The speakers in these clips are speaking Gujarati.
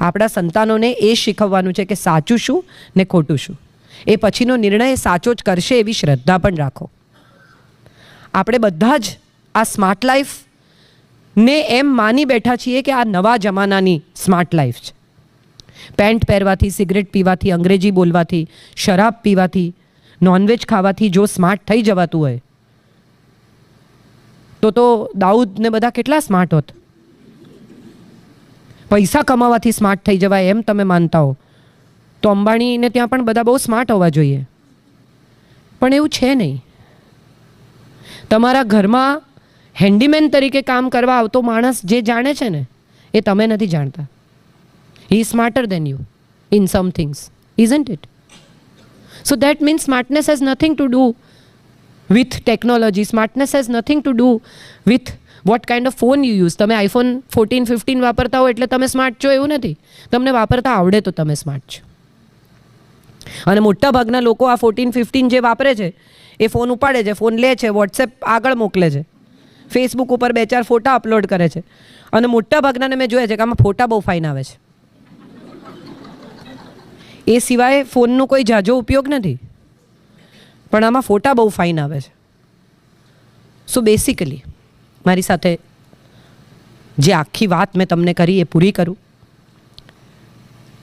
આપણા સંતાનોને એ શીખવવાનું છે કે સાચું શું ને ખોટું શું. એ પછીનો નિર્ણય સાચો જ કરશે એવી શ્રદ્ધા પણ રાખો. આપણે બધા જ આ સ્માર્ટ લાઈફને એમ માની બેઠા છીએ કે આ નવા જમાનાની સ્માર્ટ લાઈફ છે. પેન્ટ પહેરવાથી, સિગરેટ પીવાથી, અંગ્રેજી બોલવાથી, શરાબ પીવાથી, નોનવેજ ખાવાથી જો સ્માર્ટ થઈ જવાતું હોય તો દાઉદ ને બધા કેટલા સ્માર્ટ હોત. પૈસા કમાવાથી સ્માર્ટ થઈ જવાય એમ તમે માનતા હો તો અંબાણીને ત્યાં પણ બધા બહુ સ્માર્ટ હોવા જોઈએ, પણ એવું છે નહીં. તમારા ઘરમાં હેન્ડીમેન તરીકે કામ કરવા આવતો માણસ જે જાણે છે ને એ તમે નથી જાણતા. He is smarter than you in some things, isn't it? So that means smartness has nothing to do with technology. Smartness has nothing to do with what kind of phone you use. તમે આઈફોન 14, 15 વાપરતા હો એટલે તમે સ્માર્ટ છો એવું નથી. તમને વાપરતા આવડે તો તમે સ્માર્ટ છો. અને મોટા ભાગના લોકો આ 14, 15 જે વાપરે છે એ ફોન ઉપાડે છે, ફોન લે છે, વોટ્સએપ આગળ મોકલે છે, ફેસબુક ઉપર 2-4 ફોટા અપલોડ કરે છે. અને મોટા ભાગનાને મેં જોયા છે કે આમાં ફોટા બહુ ફાઇન આવે છે. એ સિવાય ફોનનો કોઈ ઝાઝો ઉપયોગ નથી, પણ આમાં ફોટા બહુ ફાઇન આવે છે. સો બેસિકલી મારી સાથે જે આખી વાત મેં તમને કરી એ પૂરી કરું.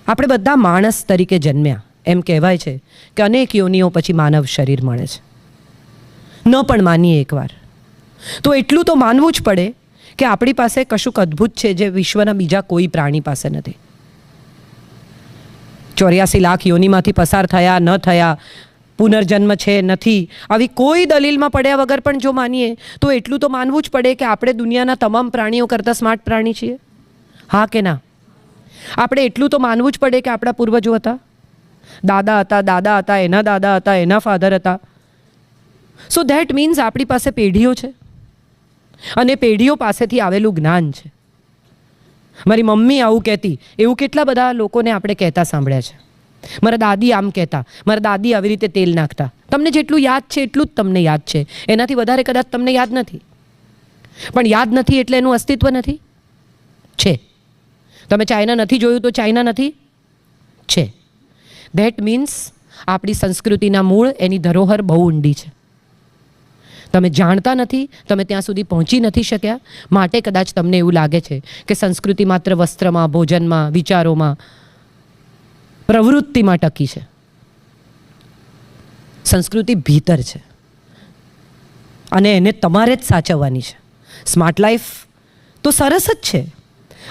આપણે બધા માણસ તરીકે જન્મ્યા. એમ કહેવાય છે કે અનેક યોનિઓ પછી માનવ શરીર મળે છે. ન પણ માનીએ એકવાર તો એટલું તો માનવું જ પડે કે આપણી પાસે કશુંક અદ્ભુત છે જે વિશ્વના બીજા કોઈ પ્રાણી પાસે નથી. 84 લાખ યોનિમાંથી પસાર થયા ન થયા, પુનર્જન્મ છે નથી, આવી કોઈ દલીલમાં પડ્યા વગર પણ જો માનીએ તો એટલું તો માનવું જ પડે કે આપણે દુનિયાના તમામ પ્રાણીઓ કરતાં સ્માર્ટ પ્રાણી છીએ. હા કે ના? આપણે એટલું તો માનવું જ પડે કે આપણા પૂર્વજો હતા, દાદા હતા, એના દાદા હતા, એના ફાધર હતા. સો ધેટ મીન્સ આપણી પાસે પેઢીઓ છે અને પેઢીઓ પાસેથી આવેલું જ્ઞાન છે. મારી મમ્મી આવું કહેતી, એવું કેટલા બધા લોકોને આપણે કહેતા સાંભળ્યા છે. મારા દાદી આમ કહેતા, મારા દાદી આવી રીતે તેલ નાખતા. તમને જેટલું યાદ છે એટલું જ તમને યાદ છે, એનાથી વધારે કદાચ તમને યાદ નથી. પણ યાદ નથી એટલે એનું અસ્તિત્વ નથી? છે. તમે ચાઇના નથી જોયું તો ચાઇના નથી? છે. ધેટ મીન્સ આપણી સંસ્કૃતિના મૂળ, એની ધરોહર બહુ ઊંડી છે. તમે જાણતા નથી, તમે ત્યાં સુધી પહોંચી નથી શક્યા, માટે કદાચ તમને એવું લાગે છે કે સંસ્કૃતિ માત્ર વસ્ત્રમાં, ભોજનમાં, વિચારોમાં, પ્રવૃત્તિમાં ટકી છે. સંસ્કૃતિ ભીતર છે અને એને તમારે જ સાચવવાની છે. સ્માર્ટ લાઈફ તો સરસ જ છે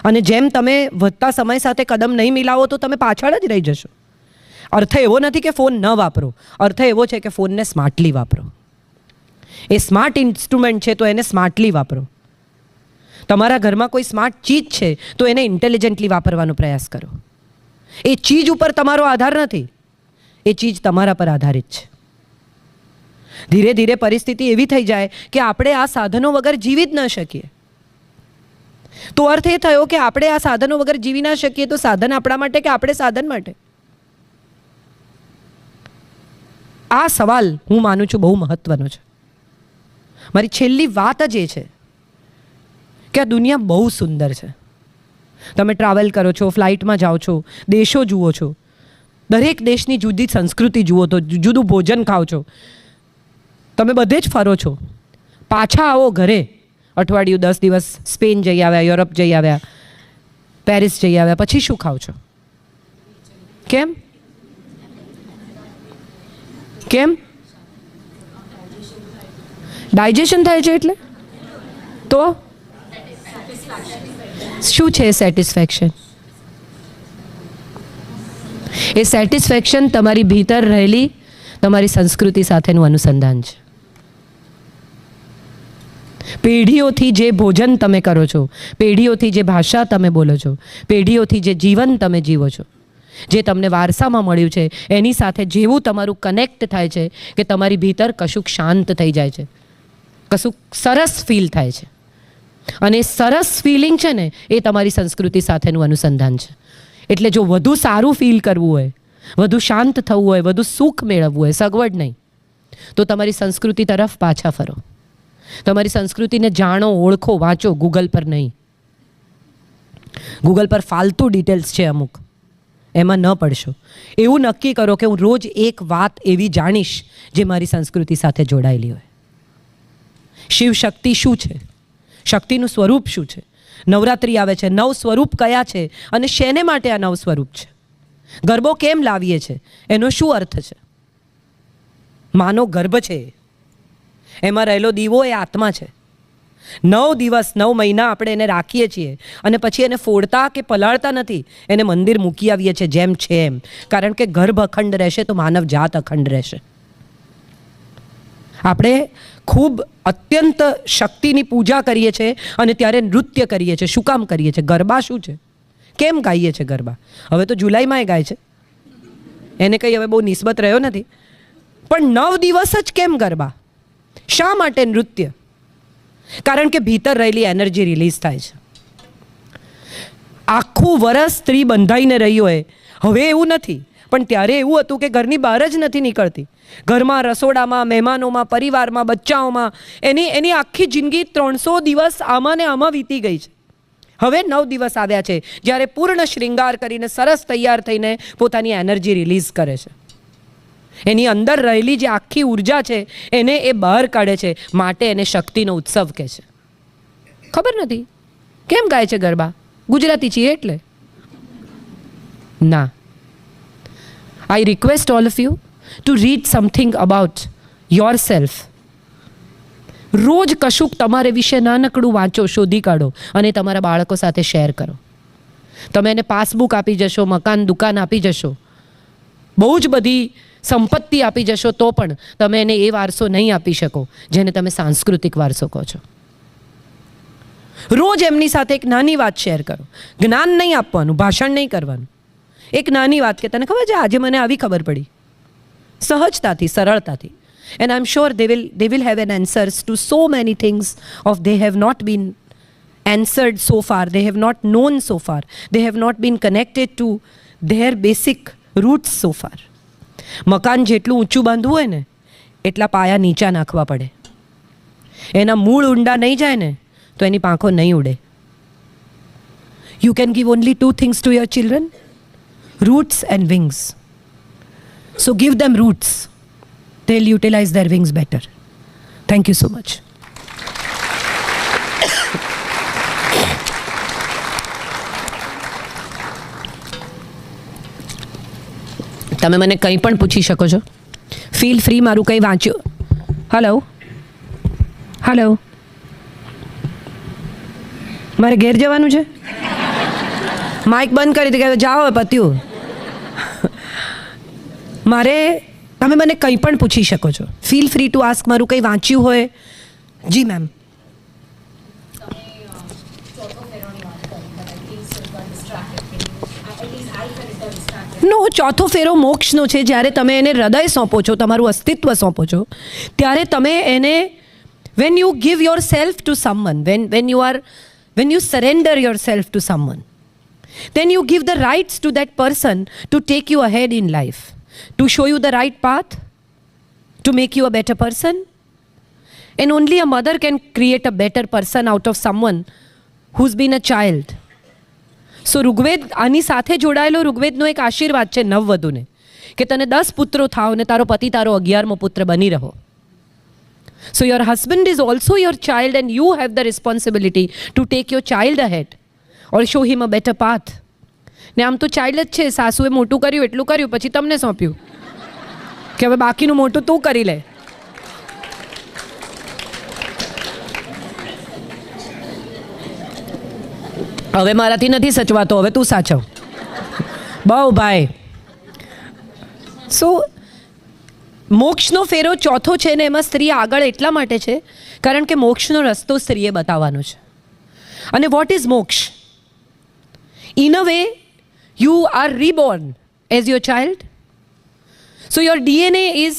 અને જેમ તમે વધતા સમય સાથે કદમ નહીં મિલાવો તો તમે પાછળ જ રહી જશો. અર્થ એવો નથી કે ફોન ન વાપરો, અર્થ એવો છે કે ફોનને સ્માર્ટલી વાપરો. એ સ્માર્ટ ઇન્સ્ટ્રુમેન્ટ છે તો એને સ્માર્ટલી વાપરો. તમારા ઘરમાં કોઈ સ્માર્ટ ચીજ છે તો એને ઇન્ટેલિજન્ટલી વાપરવાનો પ્રયાસ કરો. એ ચીજ ઉપર તમારો આધાર નથી, એ ચીજ તમારા પર આધારિત છે. ધીરે ધીરે પરિસ્થિતિ એવી થઈ જાય કે આપણે આ સાધનો વગર જીવી જ ન શકીએ. તો અર્થ એ થયો કે આપણે આ સાધનો વગર જીવી ના શકીએ તો સાધન આપણા માટે કે આપણે સાધન માટે? આ સવાલ હું માનું છું બહુ મહત્વનો છે. મારી છેલ્લી વાત જ એ છે કે આ દુનિયા બહુ સુંદર છે. તમે ટ્રાવેલ કરો છો, ફ્લાઇટમાં જાઓ છો, દેશો જુઓ છો, દરેક દેશની જુદી સંસ્કૃતિ જુઓ તો જુદું ભોજન ખાઓ છો, તમે બધે જ ફરો છો. પાછા આવો ઘરે, અઠવાડિયું 10 દિવસ સ્પેન જઈ આવ્યા, યુરોપ જઈ આવ્યા, પેરિસ જઈ આવ્યા, પછી શું ખાઓ છો? કેમ? કેમ? ડાયજેશન થાય છે એટલે? તો શું છે સેટિસ્ફેક્શન? એ સેટિસ્ફેક્શન તમારી ભીતર રહેલી તમારી સંસ્કૃતિ સાથેનું અનુસંધાન છે. પેઢીઓથી જે ભોજન તમે કરો છો, પેઢીઓથી જે ભાષા તમે બોલો છો, પેઢીઓથી જે જીવન તમે જીવો છો, જે તમને વારસામાં મળ્યું છે, એની સાથે જેવું તમારું કનેક્ટ થાય છે કે તમારી ભીતર કશુંક શાંત થઈ જાય છે, કશુંક સરસ ફીલ થાય છે. અને સરસ ફિલિંગ છે ને એ તમારી સંસ્કૃતિ સાથેનું અનુસંધાન છે. એટલે જો વધુ સારું ફીલ કરવું હોય, વધુ શાંત થવું હોય, વધુ સુખ મેળવવું હોય, સગવડ નહીં, તો તમારી સંસ્કૃતિ તરફ પાછા ફરો. તમારી સંસ્કૃતિને જાણો, ઓળખો, વાંચો, ગૂગલ પર નહીં. ગૂગલ પર ફાલતુ ડિટેલ્સ છે અમુક, એમાં ન પડશો. એવું નક્કી કરો કે હું રોજ એક વાત એવી જાણીશ જે મારી સંસ્કૃતિ સાથે જોડાયેલી હોય. શિવ શક્તિ શું છે, શક્તિનું સ્વરૂપ શું છે, નવરાત્રિ આવે છે, નવ સ્વરૂપ કયા છે અને શેને માટે આ નવ સ્વરૂપ છે, ગરબો કેમ લાવીએ છે, એનો શું અર્થ છે. માનો ગર્ભ છે, એમાં રહેલો દીવો એ આત્મા છે. 9 દિવસ 9 મહિના આપણે એને રાખીએ છીએ અને પછી એને ફોડતા કે પલાળતા નથી, એને મંદિર મૂકી આવીએ છીએ જેમ છે એમ, કારણ કે ગર્ભ અખંડ રહેશે તો માનવ જાત અખંડ રહેશે. આપણે ખૂબ અત્યંત શક્તિની પૂજા કરીએ છીએ અને ત્યારે નૃત્ય કરીએ છીએ. શું કામ કરીએ છીએ? ગરબા શું છે, કેમ ગાઈએ છીએ ગરબા? હવે તો જુલાઈમાં ગાય છે, એને કંઈ હવે બહુ નિસ્બત રહ્યો નથી, પણ 9 દિવસ જ કેમ ગરબા? શા માટે નૃત્ય? કારણ કે ભીતર રહેલી એનર્જી રિલીઝ થાય છે. આખું વરસ સ્ત્રી બંધાઈને રહી હોય, હવે એવું નથી, પણ ત્યારે એવું હતું કે ઘરની બહાર જ નથી નીકળતી. ઘરમાં, રસોડામાં, મહેમાનોમાં, પરિવારમાં, બચ્ચાઓમાં એની આખી જિંદગી 300 દિવસ આમાં ને આમાં વીતી ગઈ છે. હવે 9 દિવસ આવ્યા છે જ્યારે પૂર્ણ શ્રૃંગાર કરીને સરસ તૈયાર થઈને પોતાની એનર્જી રિલીઝ કરે છે. એની અંદર રહેલી જે આખી ઉર્જા છે એને એ બહાર કાઢે છે, માટે એને શક્તિનો ઉત્સવ કહે છે. ખબર નથી કેમ ગાય છે ગરબા? ગુજરાતી છીએ એટલે ના. I request all of you to read something about yourself. રોજ કશુંક તમારે વિશે નાનકડું વાંચો, શોધી કાઢો અને તમારા બાળકો સાથે શેર કરો. તમે એને પાસબુક આપી જશો, મકાન દુકાન આપી જશો, બહુ જ બધી સંપત્તિ આપી જશો, તો પણ તમે એને એ વારસો નહીં આપી શકો જેને તમે સાંસ્કૃતિક વારસો કહો છો. રોજ એમની સાથે એક નાની વાત શેર કરો. જ્ઞાન નહીં આપવાનું, ભાષણ નહીં કરવાનું, એક નાની વાત કે તને ખબર છે આજે મને આવી ખબર પડી, સહજતાથી, સરળતાથી. And I'm sure they will have an answers to so many things of they have not been answered so far, they have not known so far, they have not been connected to their basic roots so far. મકાન જેટલું ઊંચું બાંધવું હોય ને એટલા પાયા નીચા નાખવા પડે. એના મૂળ ઊંડા નહીં જાય ને તો એની પાંખો નહીં ઉડે. You can give only 2 things to your children, roots and wings. So give them roots. They'll utilize their wings better. Thank you so much. તમે મને કંઈ પણ પૂછી શકો છો. Feel free. મારું કંઈ વાંચ્યું? હલો હલો, મારે ઘેર જવાનું છે. માઇક બંધ કરી દીધી કે જાઓ પત્યું. મારે, તમે મને કંઈ પણ પૂછી શકો છો. Feel free to ask. મારું કંઈ વાંચ્યું હોય? જી મેમ. નો, ચોથો ફેરો મોક્ષનો છે. જ્યારે તમે એને હૃદય સોંપો છો, તમારું અસ્તિત્વ સોંપો છો, ત્યારે તમે એને, when you give yourself to someone, when you surrender yourself to someone, then you give the rights to that person to take you ahead in life, to show you the right path, to make you a better person. And only a mother can create a better person out of someone who's been a child. સો ઋગ્વેદ, આની સાથે જોડાયેલો ઋગ્વેદનો એક આશીર્વાદ છે નવવધુને કે તને 10 પુત્રો થાવ ને તારો પતિ તારો 11મો પુત્ર બની રહો. So your husband is also your child and you have the responsibility to take your child ahead or show him a better path. ને આમ તો ચાઇલ્ડ જ છે, સાસુએ મોટું કર્યું એટલું કર્યું, પછી તમને સોંપ્યું કે હવે બાકીનું મોટું તું કરી લે. હવે મારાથી નથી સચવાતો, હવે તું સાચવ. બહુ ભાઈ. સો મોક્ષનો ફેરો ચોથો છે ને એમાં સ્ત્રી આગળ એટલા માટે છે કારણ કે મોક્ષનો રસ્તો સ્ત્રીએ બતાવવાનો છે. અને what is moksha? In a way you are reborn as your child. So your DNA is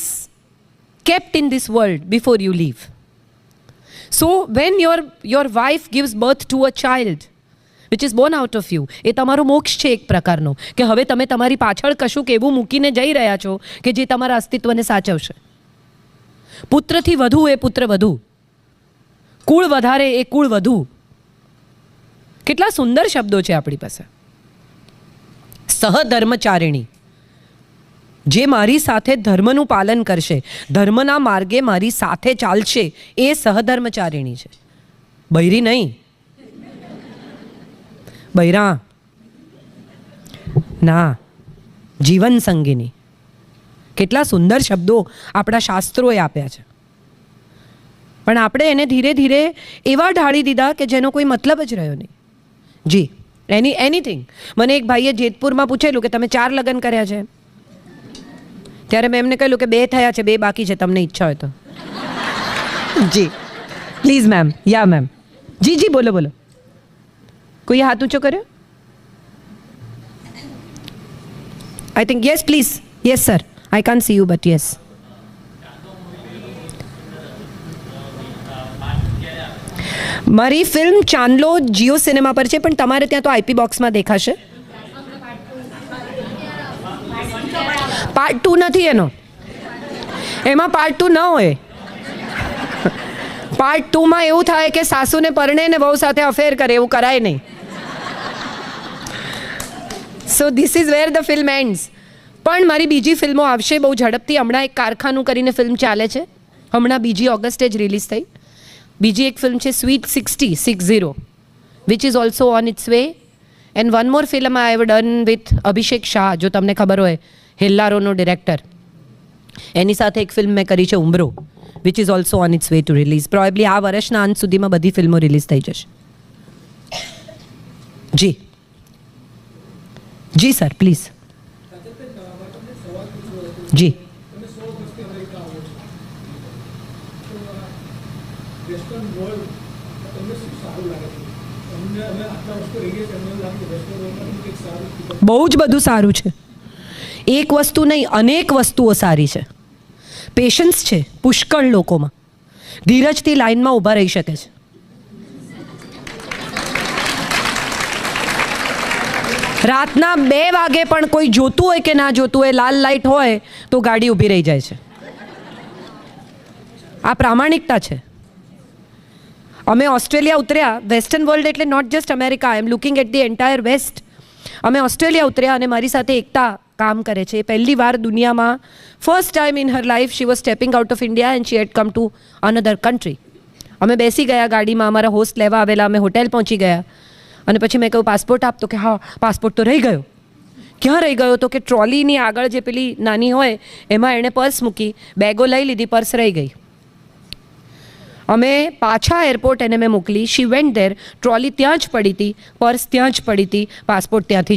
kept in this world before you leave. So when your wife gives birth to a child which is born out of you, એ તમારો મોક્ષ છે એક પ્રકારનો, કે હવે તમે તમારી પાછળ કશુંક એવું મૂકીને જઈ રહ્યા છો કે જે તમારા અસ્તિત્વને સાચવશે. પુત્રથી વધુ એ પુત્ર વધુ, કુળ વધારે એ કુળ વધુ. કેટલા સુંદર શબ્દો છે આપણી પાસે. સહધર્મચારિણી, જે મારી સાથે ધર્મનું પાલન કરશે, ધર્મના માર્ગે મારી સાથે ચાલશે, એ સહધર્મચારિણી છે. બૈરી નહીં, બૈરા ના, જીવન સંગીની. કેટલા સુંદર શબ્દો આપણા શાસ્ત્રોએ આપ્યા છે, પણ આપણે એને ધીરે ધીરે એવા ઢાળી દીધા કે જેનો કોઈ મતલબ જ રહ્યો નહીં. જી, એનીથિંગ. મને એક ભાઈએ જેતપુરમાં પૂછેલું કે તમે 4 લગ્ન કર્યા છે? ત્યારે મેં એમને કહ્યું કે 2 થયા છે, 2 બાકી છે, તમને ઈચ્છા હોય તો. જી પ્લીઝ મેમ. Ya ma'am. જી જી બોલો બોલો. કોઈ હાથ ઊંચો કર્યો? I think yes please. Yes sir. I can't see you but yes. મારી ફિલ્મ ચાંદલો જીઓ સિનેમા પર છે, પણ તમારે ત્યાં તો આઈપી બોક્સમાં દેખાશે. પાર્ટ 2 નથી એનો, એમાં પાર્ટ 2 ન હોય. પાર્ટ 2માં એવું થાય કે સાસુને પરણે ને વહુ સાથે અફેર કરે, એવું કરાય નહીં. So this is where the film ends. પણ મારી બીજી ફિલ્મો આવશે બહુ ઝડપથી. હમણાં એક કારખાનું કરીને ફિલ્મ ચાલે છે, હમણાં 2 ઓગસ્ટે જ રિલીઝ થઈ. બીજી એક ફિલ્મ છે sweet 60 which is also on its way. And one more film I have done with Abhishek Shah, જો તમને ખબર હોય, હેલ્લારોનો ડિરેક્ટર. એની સાથે એક ફિલ્મ મેં કરી છે Umro, which is also on its way to release. Probably આ વર્ષના અંત સુધીમાં બધી ફિલ્મો રિલીઝ થઈ જશે. જી જી સર પ્લીઝ. જી બહુ જ બધું સારું છે. એક વસ્તુ નહીં, અનેક વસ્તુઓ સારી છે. પેશન્સ છે પુષ્કળ લોકોમાં, ધીરજથી લાઈનમાં ઊભા રહી શકે છે. રાતના 2 વાગે પણ કોઈ જોતું હોય કે ના જોતું હોય, લાલ લાઈટ હોય તો ગાડી ઊભી રહી જાય છે. આ પ્રામાણિકતા છે. અમે ઓસ્ટ્રેલિયા ઉતર્યા. વેસ્ટર્ન વર્લ્ડ એટલે not just America, I am looking at the entire west. અમે ઓસ્ટ્રેલિયા ઉતર્યા અને મારી સાથે એકતા કામ કરે છે. પહેલી વાર દુનિયામાં, first time in her life she was stepping out of India and she had come to another country. અમે બેસી ગયા ગાડીમાં, અમારા હોસ્ટ લેવા આવેલા, અમે હોટેલ પહોંચી ગયા અને પછી મેં કહ્યું પાસપોર્ટ આપતો, કે હા પાસપોર્ટ તો રહી ગયો. ક્યાં રહી ગયો? તો કે ટ્રોલીની આગળ જે પેલી નાની હોય એમાં એણે પર્સ મૂકી, બેગો લઈ લીધી, પર્સ રહી ગઈ. અમે પાછા એરપોર્ટ એને મેં મોકલી. શી વેન્ટ ધેર, ટ્રોલી ત્યાં જ પડી હતી, પર્સ ત્યાં જ પડી હતી, પાસપોર્ટ ત્યાંથી જ